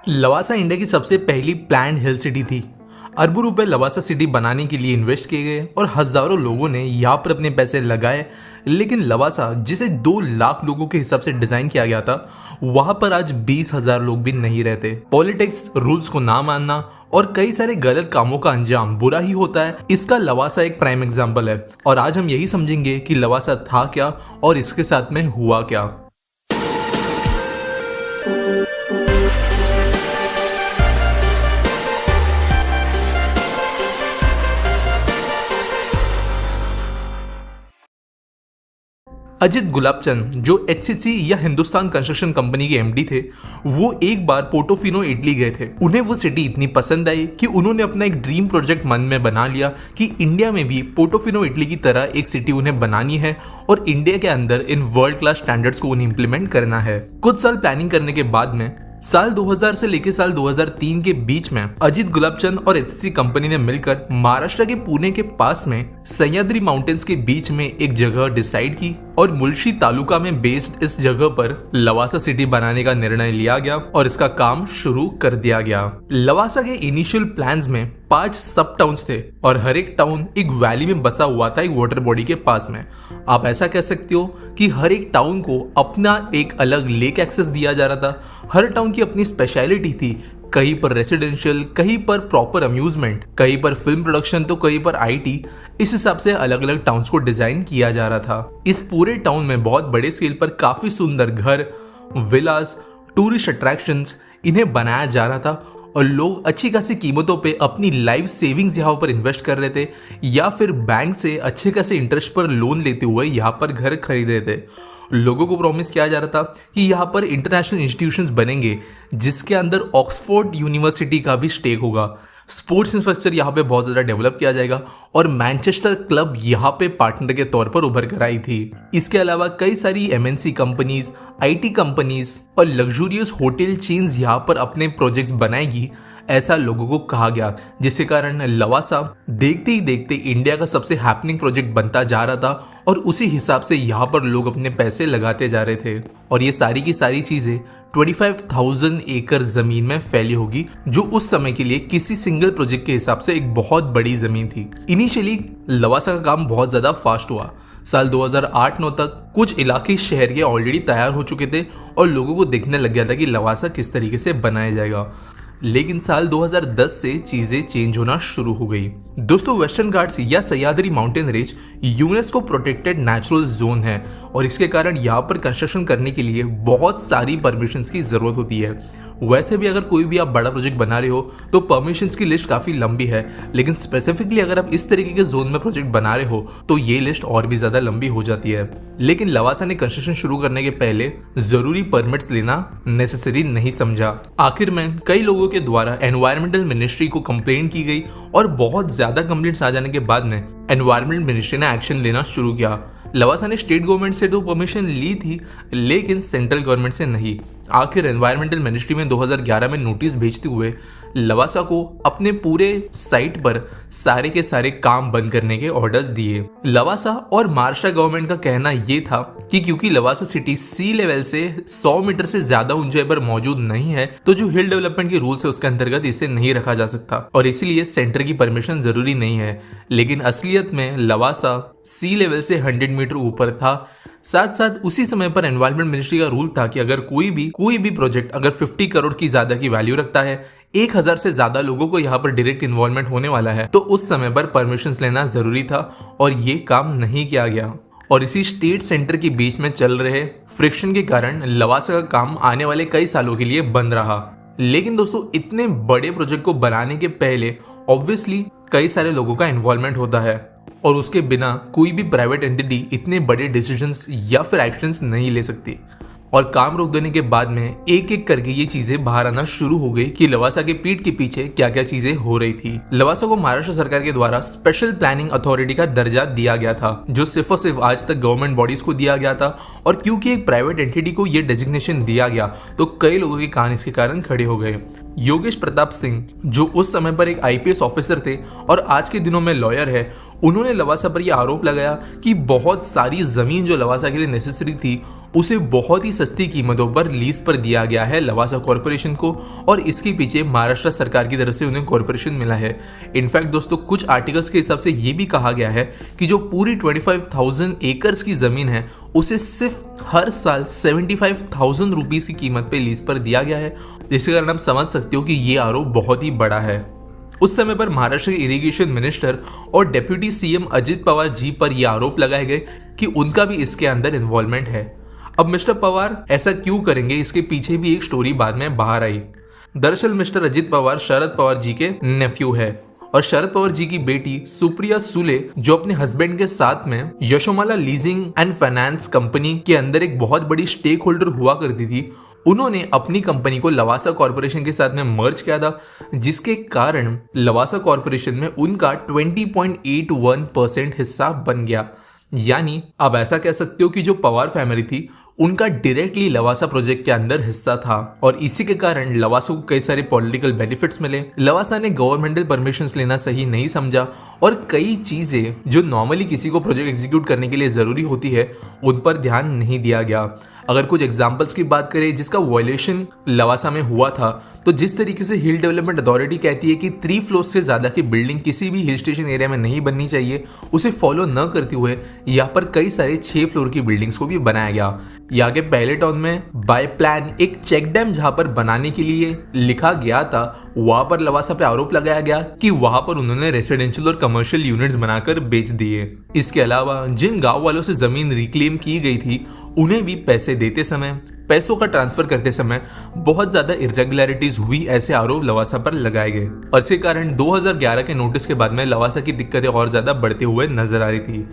Lavasa India की सबसे पहली प्लान्ड हिल सिटी थी। अरबों रुपए लवासा सिटी बनाने के लिए इन्वेस्ट किए गए और हजारों लोगों ने यहाँ पर अपने पैसे लगाए। लेकिन लवासा, जिसे 2 लाख लोगों के हिसाब से डिजाइन किया गया था, वहां पर आज 20,000 लोग भी नहीं रहते। पॉलिटिक्स, रूल्स को ना मानना और कई सारे गलत कामों का अंजाम बुरा ही होता है। इसका लवासा एक प्राइम एग्जाम्पल है और आज हम यही समझेंगे कि लवासा था क्या और इसके साथ में हुआ क्या। अजित गुलाबचंद, जो HCC या हिंदुस्तान कंस्ट्रक्शन कंपनी के MD थे, वो एक बार पोर्टोफिनो इटली गए थे। उन्हें वो सिटी इतनी पसंद आई कि उन्होंने अपना एक ड्रीम प्रोजेक्ट मन में बना लिया कि इंडिया में भी पोर्टोफिनो इटली की तरह एक सिटी उन्हें बनानी है और इंडिया के अंदर इन वर्ल्ड क्लास स्टैंडर्ड्स को उन्हें इंप्लीमेंट करना है। कुछ साल प्लानिंग करने के बाद में साल 2000 से लेकर साल 2003 के बीच में अजित गुलाबचंद और HCC कंपनी ने मिलकर महाराष्ट्र के पुणे के पास में सह्याद्री माउंटेन्स के बीच में एक जगह डिसाइड की और मुल्शी तालुका में बेस्ड इस जगह पर लवासा सिटी बनाने का निर्णय लिया गया और इसका काम शुरू कर दिया गया। लवासा के इनिशियल प्लान्स में 5 सब टाउन्स थे और हर एक टाउन एक वैली में बसा हुआ था, एक वाटर बॉडी के पास में। आप ऐसा कह सकते हो कि हर एक टाउन को अपना एक अलग लेक एक्सेस दिया जा रहा था। हर टाउन की अपनी स्पेशलिटी थी, कहीं पर रेसिडेंशियल, कहीं पर प्रॉपर अम्यूजमेंट, कहीं पर फिल्म प्रोडक्शन तो कहीं पर IT। इस हिसाब से अलग अलग टाउन्स को डिजाइन किया जा रहा था। इस पूरे टाउन में बहुत बड़े स्केल पर काफी सुंदर घर, विलास, टूरिस्ट अट्रैक्शंस इन्हें बनाया जा रहा था और लोग अच्छी खासी कीमतों पे अपनी लाइफ सेविंग्स यहाँ पर इन्वेस्ट कर रहे थे या फिर बैंक से अच्छे खासे इंटरेस्ट पर लोन लेते हुए यहाँ पर घर खरीद रहे थे। लोगों को प्रॉमिस किया जा रहा था कि यहाँ पर इंटरनेशनल इंस्टीट्यूशंस बनेंगे जिसके अंदर ऑक्सफोर्ड यूनिवर्सिटी का भी स्टेक होगा। स्पोर्ट्स इंफ्रास्ट्रक्चर यहाँ पे बहुत ज़्यादा डेवलप किया जाएगा और मैनचेस्टर क्लब यहाँ पे पार्टनर के तौर पर उभर कर आई थी। इसके अलावा कई सारी MNC कंपनीज, IT कंपनीज और लग्जूरियस होटल चेन्स यहाँ पर अपने प्रोजेक्ट्स बनाएगी, ऐसा लोगों को कहा गया, जिसके कारण लवासा देखते ही देखते इंडिया का सबसे हैपनिंग प्रोजेक्ट बनता जा रहा था और उसी हिसाब से यहाँ पर लोग अपने पैसे लगाते जा रहे थे। और ये सारी की सारी चीजें 25,000 एकड़ जमीन में फैली होगी, जो उस समय के लिए किसी सिंगल प्रोजेक्ट के हिसाब से एक बहुत बड़ी जमीन थी। इनिशियली लवासा का काम बहुत ज्यादा फास्ट हुआ। साल 2008-9 तक कुछ इलाके शहर के ऑलरेडी तैयार हो चुके थे और लोगों को दिखने लग गया था कि लवासा किस तरीके से बनाया जाएगा। लेकिन साल 2010 से चीजें चेंज होना शुरू हो गई। दोस्तों, वेस्टर्न घाट्स या Sahyadri mountain range UNESCO protected natural zone है और इसके कारण यहाँ पर कंस्ट्रक्शन करने के लिए बहुत सारी परमिशंस की जरूरत होती है। वैसे भी अगर कोई भी आप बड़ा प्रोजेक्ट बना रहे हो तो परमिशंस की लिस्ट काफी लंबी है, लेकिन स्पेसिफिकली अगर आप इस तरीके के जोन में प्रोजेक्ट बना रहे हो तो ये लिस्ट और भी ज्यादा लंबी हो जाती है। लेकिन लवासा ने कंस्ट्रक्शन शुरू करने के पहले जरूरी परमिट्स लेना नेसेसरी नहीं समझा। आखिर में कई लोगों के द्वारा एनवायरमेंटल मिनिस्ट्री को कंप्लेंट की गई और बहुत ज्यादा कंप्लेंट्स आ जाने के बाद में एनवायरमेंट मिनिस्ट्री ने एक्शन लेना शुरू किया। लवासा ने स्टेट गवर्नमेंट से तो परमिशन ली थी, लेकिन सेंट्रल गवर्नमेंट से नहीं। आखिर एनवायरमेंटल मिनिस्ट्री में 2011 में नोटिस भेजते हुए लवासा को अपने पूरे साइट पर सारे के सारे काम बंद करने के ऑर्डर्स दिए। लवासा और महाराष्ट्र गवर्नमेंट का कहना यह था कि क्योंकि लवासा सिटी सी लेवल से 100 मीटर से ज्यादा ऊंचाई पर मौजूद नहीं है, तो जो हिल डेवलपमेंट के रूल्स है उसके अंतर्गत इसे नहीं रखा जा सकता और इसीलिए सेंटर की परमिशन जरूरी नहीं है। लेकिन असलियत में लवासा सी लेवल से 100 मीटर ऊपर था। साथ साथ उसी समय पर एनवायरमेंट मिनिस्ट्री का रूल था कि अगर कोई भी प्रोजेक्ट अगर 50 करोड़ की ज्यादा की वैल्यू रखता है, 1000 से ज्यादा लोगों को यहाँ पर डायरेक्ट इन्वॉल्वमेंट होने वाला है, तो उस समय पर परमिशन लेना जरूरी था और ये काम नहीं किया गया। और इसी स्टेट सेंटर के बीच में चल रहे फ्रिक्शन के कारण लवासा का काम आने वाले कई सालों के लिए बंद रहा। लेकिन दोस्तों, इतने बड़े प्रोजेक्ट को बनाने के पहले ऑब्वियसली कई सारे लोगों का इन्वॉल्वमेंट होता है और उसके बिना कोई भी प्राइवेट एंटिटी इतने बड़े डिसीजंस या फिर एक्शंस नहीं ले सकती। और काम रोक देने के बाद में एक एक करके ये चीजें बाहर आना शुरू हो गई कि लवासा के पीठ के पीछे क्या क्या चीजें हो रही थी। लवासा को महाराष्ट्र सरकार के द्वारा स्पेशल प्लानिंग अथॉरिटी का दर्जा दिया गया था, जो सिर्फ और सिर्फ आज तक गवर्नमेंट बॉडीज को दिया गया था। और क्योंकि एक प्राइवेट एंटिटी को ये डेजिग्नेशन दिया गया तो कई लोगों के कान इसके कारण खड़े हो गए। योगेश प्रताप सिंह, जो उस समय पर एक IPS ऑफिसर थे और आज के दिनों में लॉयर है, उन्होंने लवासा पर यह आरोप लगाया कि बहुत सारी जमीन जो लवासा के लिए नेसेसरी थी उसे बहुत ही सस्ती कीमतों पर लीज पर दिया गया है लवासा कॉरपोरेशन को, और इसके पीछे महाराष्ट्र सरकार की तरफ से उन्हें कॉरपोरेशन मिला है। इनफैक्ट दोस्तों, कुछ आर्टिकल्स के हिसाब से ये भी कहा गया है कि जो पूरी 25,000 एकर्स की जमीन है उसे सिर्फ हर साल 75,000 रुपीज की कीमत पे लीज पर दिया गया है, जिसके कारण आप समझ सकते हो कि ये आरोप बहुत ही बड़ा है। उस समय पर महाराष्ट्र के इरिगेशन मिनिस्टर और डेप्यूटी सीएम अजित पवार जी पर यह आरोप लगाए गए कि उनका भी इसके अंदर इन्वॉल्वमेंट है। अब मिस्टर पवार ऐसा क्यों करेंगे, इसके पीछे भी एक स्टोरी बाद में बाहर आई। दरअसल मिस्टर अजित पवार शरद पवार जी के नेफ्यू है और शरद पवार जी की बेटी सुप्रिया सुले जो अपने हस्बैंड के साथ में यशोमाला लीजिंग एंड फाइनेंस कंपनी के अंदर एक बहुत बड़ी स्टेक होल्डर हुआ करती थी, उन्होंने अपनी कंपनी को लवासा कॉरपोरेशन के साथ में मर्ज किया था, जिसके कारण लवासा कॉरपोरेशन में उनका 20.81% हिस्सा बन गया। यानी अब ऐसा कह सकते हो कि जो पवार फैमिली थी उनका डायरेक्टली लवासा प्रोजेक्ट के अंदर हिस्सा था और इसी के कारण लवासा को कई सारे पॉलिटिकल बेनिफिट्स मिले। लवासा ने गवर्नमेंटल परमिशंस लेना सही नहीं समझा और कई चीजें जो नॉर्मली किसी को प्रोजेक्ट एग्जीक्यूट करने के लिए जरूरी होती है उन पर ध्यान नहीं दिया गया। अगर कुछ एग्जांपल्स की बात करें जिसका वायलेशन लवासा में हुआ था, तो जिस तरीके से हिल डेवलपमेंट अथॉरिटी कहती है कि 3 फ्लोर से ज्यादा की बिल्डिंग किसी भी हिल स्टेशन एरिया में नहीं बननी चाहिए, उसे फॉलो न करते हुए यहाँ पर कई सारे 6 फ्लोर की बिल्डिंग्स को भी बनाया गया। यहाँ के पहले टाउन में बाय प्लान एक चेक डैम जहां पर बनाने के लिए लिखा गया था, वहां पर लवासा पे आरोप लगाया गया कि वहां पर उन्होंने रेसिडेंशियल और कमर्शियल यूनिट्स बनाकर बेच दिए। इसके अलावा जिन गांव वालों से जमीन रिक्लेम की गई थी उन्हें भी पैसे देते समय, पैसों का ट्रांसफर करते समय बहुत ज्यादा इरेगुलरिटीज हुई, ऐसे आरोप लवासा पर लगाए गए और इसके कारण 2011 के नोटिस के बाद में लवासा की दिक्कतें और ज्यादा बढ़ते हुए नजर आ रही थी।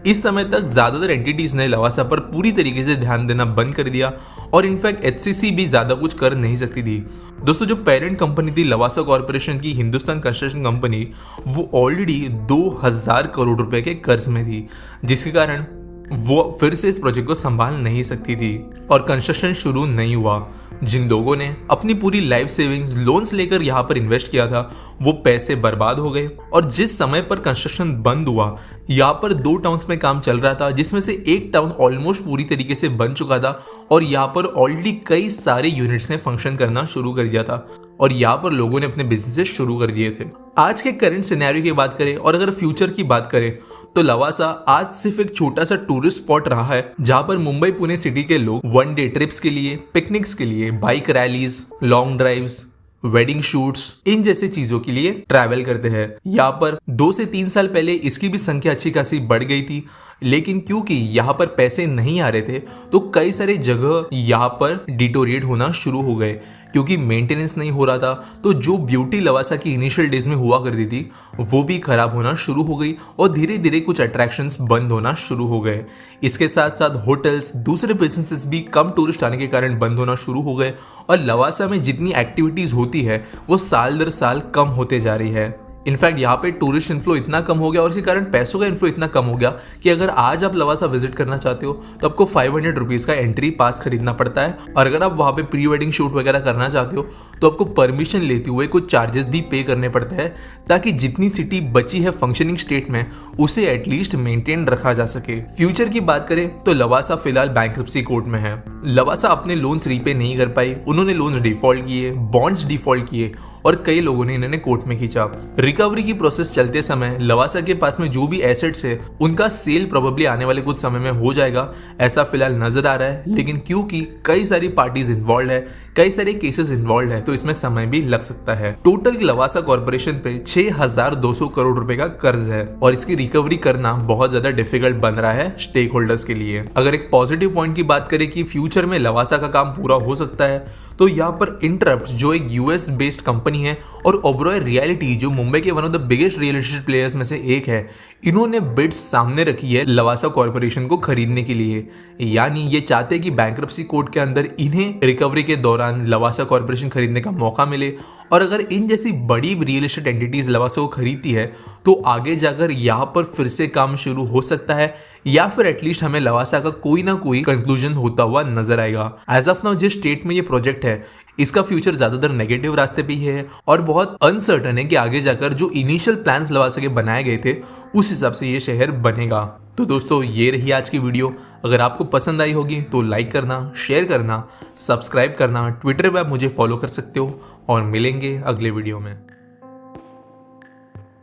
इस समय तक ज्यादातर एंटिटीज ने लवासा पर पूरी तरीके से ध्यान देना बंद कर दिया और इनफैक्ट एचसीसी भी ज्यादा कुछ कर नहीं सकती थी। दोस्तों, जो पेरेंट कंपनी थी लवासा कॉरपोरेशन की, हिंदुस्तान कंस्ट्रक्शन कंपनी, वो ऑलरेडी 2000 करोड़ रुपए के कर्ज में थी, जिसके कारण वो फिर से इस प्रोजेक्ट को संभाल नहीं सकती थी और कंस्ट्रक्शन शुरू नहीं हुआ। जिन लोगों ने अपनी पूरी लाइफ सेविंग्स लोन्स लेकर यहाँ पर इन्वेस्ट किया था वो पैसे बर्बाद हो गए और जिस समय पर कंस्ट्रक्शन बंद हुआ, यहाँ पर 2 टाउन्स में काम चल रहा था, जिसमें से एक टाउन ऑलमोस्ट पूरी तरीके से बन चुका था और यहाँ पर ऑलरेडी कई सारे यूनिट्स ने फंक्शन करना शुरू कर दिया था और यहाँ पर लोगों ने अपने बिजनेसेस शुरू कर दिए थे। आज के करंट सिनेरियो की बात करें और अगर फ्यूचर की बात करें तो लवासा आज सिर्फ एक छोटा सा टूरिस्ट स्पॉट रहा है जहां पर मुंबई पुणे सिटी के लोग 1 डे ट्रिप्स के लिए, पिकनिक्स के लिए, bike rallies, long drives, wedding shoots, इन जैसे चीजों के लिए ट्रैवल करते हैं। यहाँ पर 2 से 3 साल पहले इसकी भी संख्या अच्छी खासी बढ़ गई थी, लेकिन क्योंकि यहाँ पर पैसे नहीं आ रहे थे तो कई सारे जगह यहाँ पर डिटोरिएट होना शुरू हो गए। क्योंकि मेंटेनेंस नहीं हो रहा था तो जो ब्यूटी लवासा की इनिशियल डेज में हुआ करती थी वो भी खराब होना शुरू हो गई और धीरे धीरे कुछ अट्रैक्शंस बंद होना शुरू हो गए। इसके साथ साथ होटल्स, दूसरे बिजनेसेस भी कम टूरिस्ट आने के कारण बंद होना शुरू हो गए और लवासा में जितनी एक्टिविटीज होती है वो साल दर साल कम होते जा रही है। इनफैक्ट यहाँ पे टूरिस्ट इन्फ्लो इतना कम हो गया और इसी कारण पैसों का इन्फ्लो इतना कम हो गया कि अगर आज आप लवासा विजिट करना चाहते हो तो आपको 500 रुपीज का एंट्री पास खरीदना पड़ता है और अगर आप वहाँ पे प्री वेडिंग शूट वगैरह करना चाहते हो तो आपको परमिशन लेते हुए कुछ चार्जेस भी पे करने पड़ते हैं ताकि जितनी सिटी बची है फंक्शनिंग स्टेट में उसे एटलीस्ट मेंटेन रखा जा सके। फ्यूचर की बात करें तो लवासा फिलहाल बैंक्रप्सी कोर्ट में है। लवासा अपने लोन्स रीपे नहीं कर पाई, उन्होंने लोन्स डिफॉल्ट किए, बॉन्ड्स डिफॉल्ट किए और कई लोगों ने इन्हें कोर्ट में खींचा। रिकवरी की प्रोसेस चलते समय लवासा के पास में जो भी एसेट्स है उनका सेल प्रोबेबली आने वाले कुछ समय में हो जाएगा, ऐसा फिलहाल नजर आ रहा है। लेकिन क्योंकि कई सारी पार्टीज इन्वॉल्व है, कई सारे केसेस इन्वॉल्व है, तो इसमें समय भी लग सकता है। टोटल लवासा कॉर्पोरेशन पे 6200 करोड़ रुपए का कर्ज है और इसकी रिकवरी करना बहुत ज्यादा डिफिकल्ट बन रहा है स्टेक होल्डर्स के लिए। अगर एक पॉजिटिव पॉइंट की बात करें कि फ्यूचर में लवासा का काम पूरा हो सकता है तो यहाँ पर इंटरप्ट जो एक यूएस बेस्ड कंपनी है और ओबरॉय रियलिटी जो मुंबई के one of the biggest real estate players में से एक है, इन्होंने बिड्स सामने रखी है लवासा कॉर्पोरेशन को खरीदने के लिए। यानी ये चाहते हैं कि बैंक्रप्सी कोर्ट के अंदर इन्हें रिकवरी के दौरान लवासा कॉर्पोरेशन खरीदने का मौका मिले और अगर इन जैसी बड़ी रियल एस्टेट एंटिटीज लवासा को खरीदती है तो आगे जाकर यहाँ पर फिर से काम शुरू हो सकता है, या फिर एटलीस्ट हमें लवासा का कोई ना कोई कंक्लूजन होता हुआ नजर आएगा। एज ऑफ नाउ जिस स्टेट में ये प्रोजेक्ट है इसका फ्यूचर ज्यादातर नेगेटिव रास्ते पे ही है और बहुत अनसर्टन है कि आगे जाकर जो इनिशियल प्लान्स लवासा के बनाए गए थे उस हिसाब से ये शहर बनेगा। तो दोस्तों ये रही आज की वीडियो। अगर आपको पसंद आई होगी तो लाइक करना, शेयर करना, सब्सक्राइब करना, ट्विटर पर आप मुझे फॉलो कर सकते हो और मिलेंगे अगले वीडियो में।